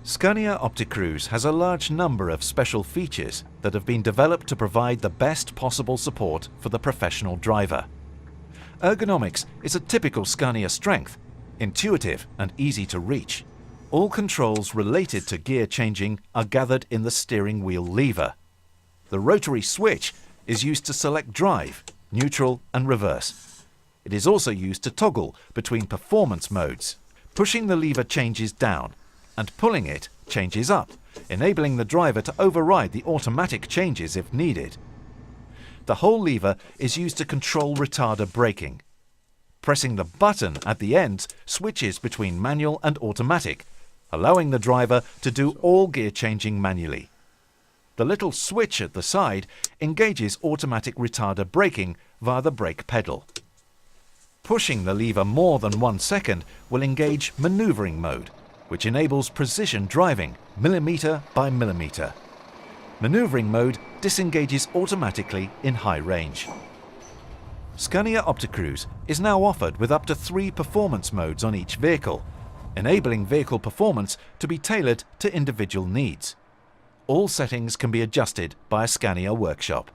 Scania Opticruise has a large number of special features that have been developed to provide the best possible support for the professional driver. Ergonomics is a typical Scania strength, intuitive and easy to reach. All controls related to gear changing are gathered in the steering wheel lever. The rotary switch is used to select drive, neutral and reverse. It is also used to toggle between performance modes. Pushing the lever changes down, and pulling it changes up, enabling the driver to override the automatic changes if needed. The whole lever is used to control retarder braking. Pressing the button at the ends switches between manual and automatic, allowing the driver to do all gear changing manually. The little switch at the side engages automatic retarder braking via the brake pedal. Pushing the lever more than 1 second will engage manoeuvring mode, which enables precision driving, millimetre by millimetre. Manoeuvring mode disengages automatically in high range. Scania Opticruise is now offered with up to 3 performance modes on each vehicle, enabling vehicle performance to be tailored to individual needs. All settings can be adjusted by a Scania workshop.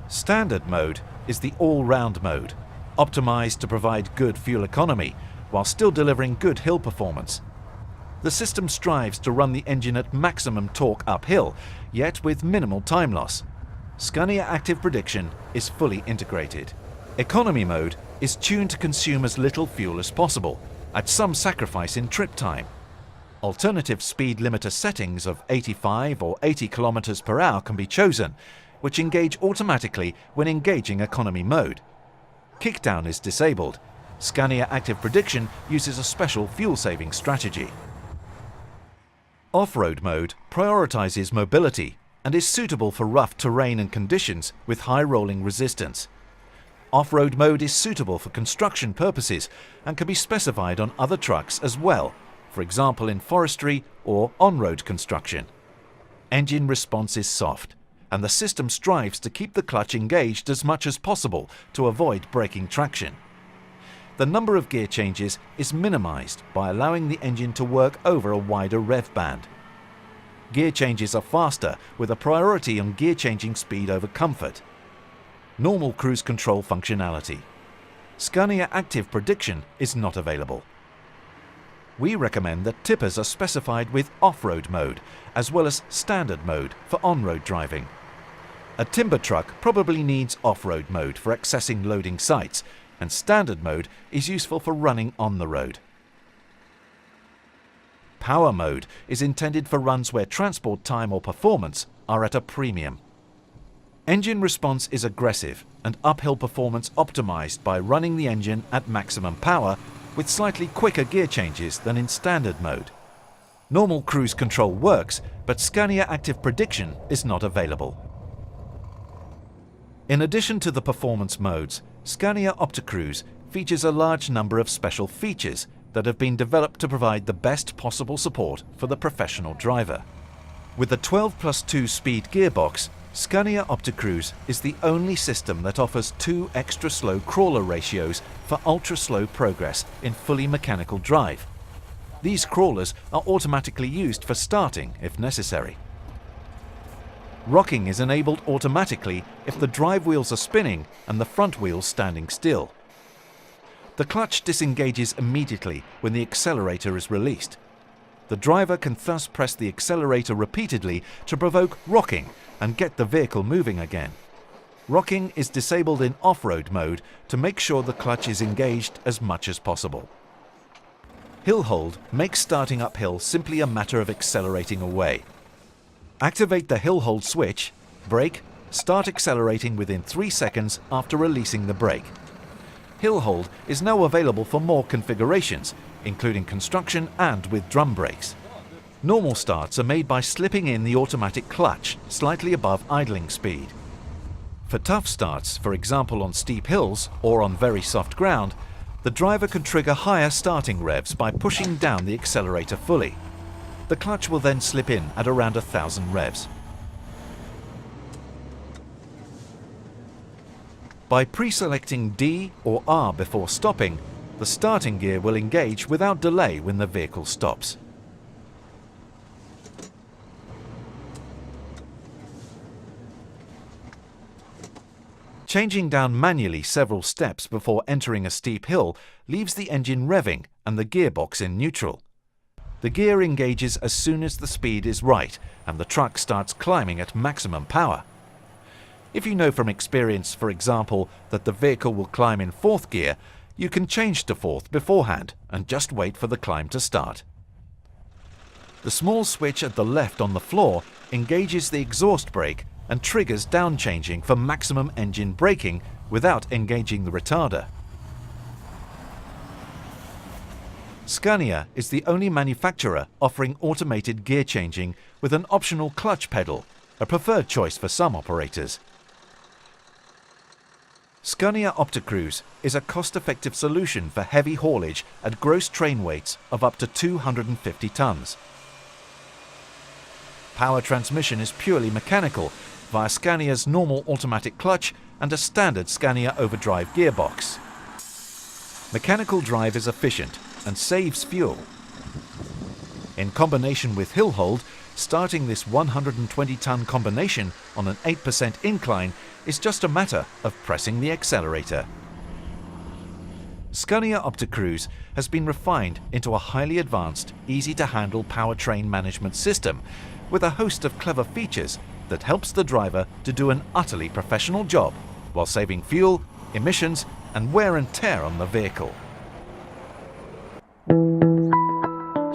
Standard mode is the all-round mode, optimised to provide good fuel economy while still delivering good hill performance. The system strives to run the engine at maximum torque uphill, yet with minimal time loss. Scania Active Prediction is fully integrated. Economy mode is tuned to consume as little fuel as possible, at some sacrifice in trip time. Alternative speed limiter settings of 85 or 80 km per hour can be chosen, which engage automatically when engaging economy mode. Kickdown is disabled. Scania Active Prediction uses a special fuel-saving strategy. Off-road mode prioritizes mobility and is suitable for rough terrain and conditions with high rolling resistance. Off-road mode is suitable for construction purposes and can be specified on other trucks as well, for example in forestry or on-road construction. Engine response is soft, and the system strives to keep the clutch engaged as much as possible to avoid breaking traction. The number of gear changes is minimized by allowing the engine to work over a wider rev band. Gear changes are faster with a priority on gear changing speed over comfort. Normal cruise control functionality. Scania Active Prediction is not available. We recommend that tippers are specified with off-road mode as well as standard mode for on-road driving. A timber truck probably needs off-road mode for accessing loading sites, and standard mode is useful for running on the road. Power mode is intended for runs where transport time or performance are at a premium. Engine response is aggressive and uphill performance optimized by running the engine at maximum power with slightly quicker gear changes than in standard mode. Normal cruise control works, but Scania Active Prediction is not available. In addition to the performance modes, Scania Opticruise features a large number of special features that have been developed to provide the best possible support for the professional driver. With the 12+2 speed gearbox, Scania Opticruise is the only system that offers 2 extra slow crawler ratios for ultra-slow progress in fully mechanical drive. These crawlers are automatically used for starting if necessary. Rocking is enabled automatically if the drive wheels are spinning and the front wheels standing still. The clutch disengages immediately when the accelerator is released. The driver can thus press the accelerator repeatedly to provoke rocking and get the vehicle moving again. Rocking is disabled in off-road mode to make sure the clutch is engaged as much as possible. Hill hold makes starting uphill simply a matter of accelerating away. Activate the hill hold switch, brake, start accelerating within 3 seconds after releasing the brake. Hill hold is now available for more configurations, including construction and with drum brakes. Normal starts are made by slipping in the automatic clutch slightly above idling speed. For tough starts, for example on steep hills or on very soft ground, the driver can trigger higher starting revs by pushing down the accelerator fully. The clutch will then slip in at around 1,000 revs. By pre-selecting D or R before stopping, the starting gear will engage without delay when the vehicle stops. Changing down manually several steps before entering a steep hill leaves the engine revving and the gearbox in neutral. The gear engages as soon as the speed is right and the truck starts climbing at maximum power. If you know from experience, for example, that the vehicle will climb in 4th gear, you can change to 4th beforehand and just wait for the climb to start. The small switch at the left on the floor engages the exhaust brake and triggers down changing for maximum engine braking without engaging the retarder. Scania is the only manufacturer offering automated gear changing with an optional clutch pedal, a preferred choice for some operators. Scania Opticruise is a cost-effective solution for heavy haulage at gross train weights of up to 250 tons. Power transmission is purely mechanical via Scania's normal automatic clutch and a standard Scania overdrive gearbox. Mechanical drive is efficient and saves fuel. In combination with hill hold, starting this 120-ton combination on an 8% incline is just a matter of pressing the accelerator. Scania Opticruise has been refined into a highly advanced, easy-to-handle powertrain management system with a host of clever features that helps the driver to do an utterly professional job while saving fuel, emissions, and wear and tear on the vehicle.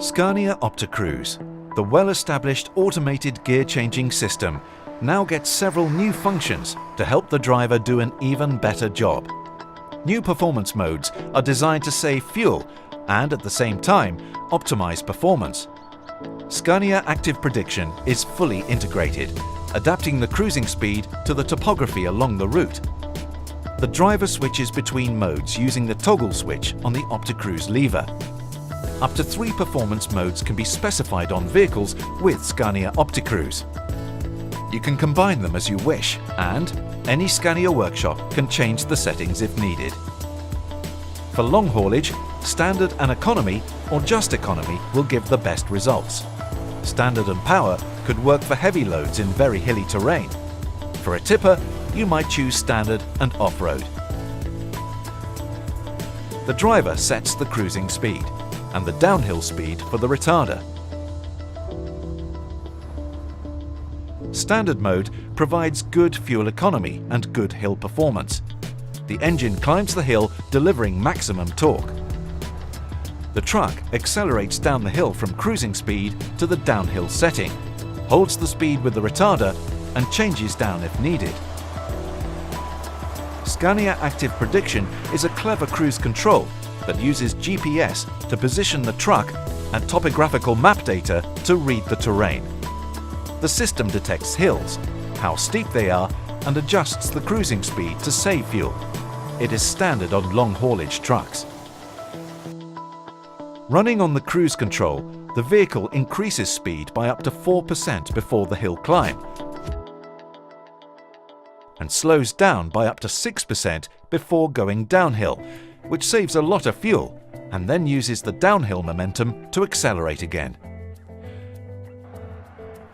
Scania Opticruise, the well-established automated gear-changing system, now gets several new functions to help the driver do an even better job. New performance modes are designed to save fuel and at the same time optimize performance. Scania Active Prediction is fully integrated, adapting the cruising speed to the topography along the route. The driver switches between modes using the toggle switch on the Opticruise lever. Up to 3 performance modes can be specified on vehicles with Scania Opticruise. You can combine them as you wish, and any Scania workshop can change the settings if needed. For long haulage, Standard and Economy or just Economy will give the best results. Standard and Power could work for heavy loads in very hilly terrain. For a tipper, you might choose Standard and Off-road. The driver sets the cruising speed and the downhill speed for the retarder. Standard mode provides good fuel economy and good hill performance. The engine climbs the hill, delivering maximum torque. The truck accelerates down the hill from cruising speed to the downhill setting, holds the speed with the retarder, and changes down if needed. Scania Active Prediction is a clever cruise control that uses GPS to position the truck and topographical map data to read the terrain. The system detects hills, how steep they are, and adjusts the cruising speed to save fuel. It is standard on long haulage trucks. Running on the cruise control, the vehicle increases speed by up to 4% before the hill climb and slows down by up to 6% before going downhill, which saves a lot of fuel and then uses the downhill momentum to accelerate again.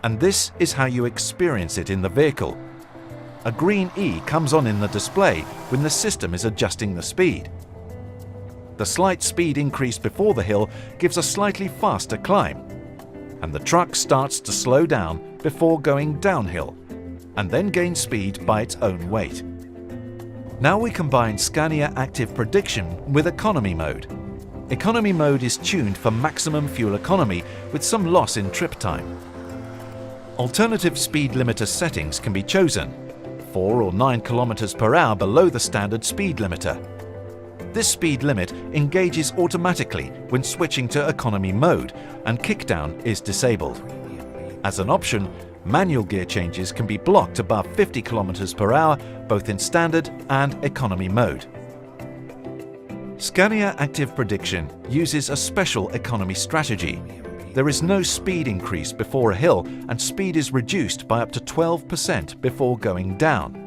And this is how you experience it in the vehicle. A green E comes on in the display when the system is adjusting the speed. The slight speed increase before the hill gives a slightly faster climb, and the truck starts to slow down before going downhill, and then gains speed by its own weight. Now we combine Scania Active Prediction with Economy mode. Economy mode is tuned for maximum fuel economy with some loss in trip time. Alternative speed limiter settings can be chosen, 4 or 9 km per hour below the standard speed limiter. This speed limit engages automatically when switching to economy mode, and kickdown is disabled. As an option, manual gear changes can be blocked above 50 km per hour, both in standard and economy mode. Scania Active Prediction uses a special economy strategy. There is no speed increase before a hill, and speed is reduced by up to 12% before going down.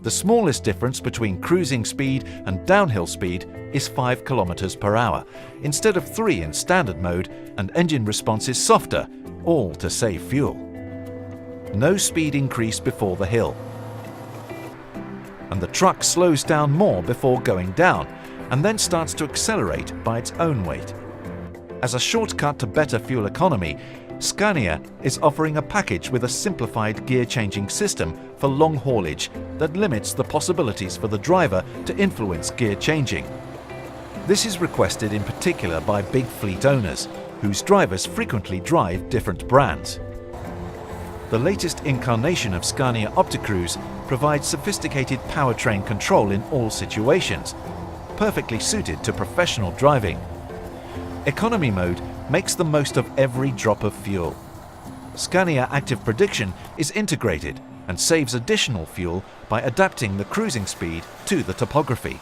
The smallest difference between cruising speed and downhill speed is 5 km per hour, instead of 3 in standard mode, and engine response is softer, all to save fuel. No speed increase before the hill. and the truck slows down more before going down, and then starts to accelerate by its own weight. As a shortcut to better fuel economy, Scania is offering a package with a simplified gear-changing system for long haulage that limits the possibilities for the driver to influence gear changing. This is requested in particular by big fleet owners, whose drivers frequently drive different brands. The latest incarnation of Scania Opticruise provides sophisticated powertrain control in all situations, perfectly suited to professional driving. Economy mode makes the most of every drop of fuel. Scania Active Prediction is integrated and saves additional fuel by adapting the cruising speed to the topography.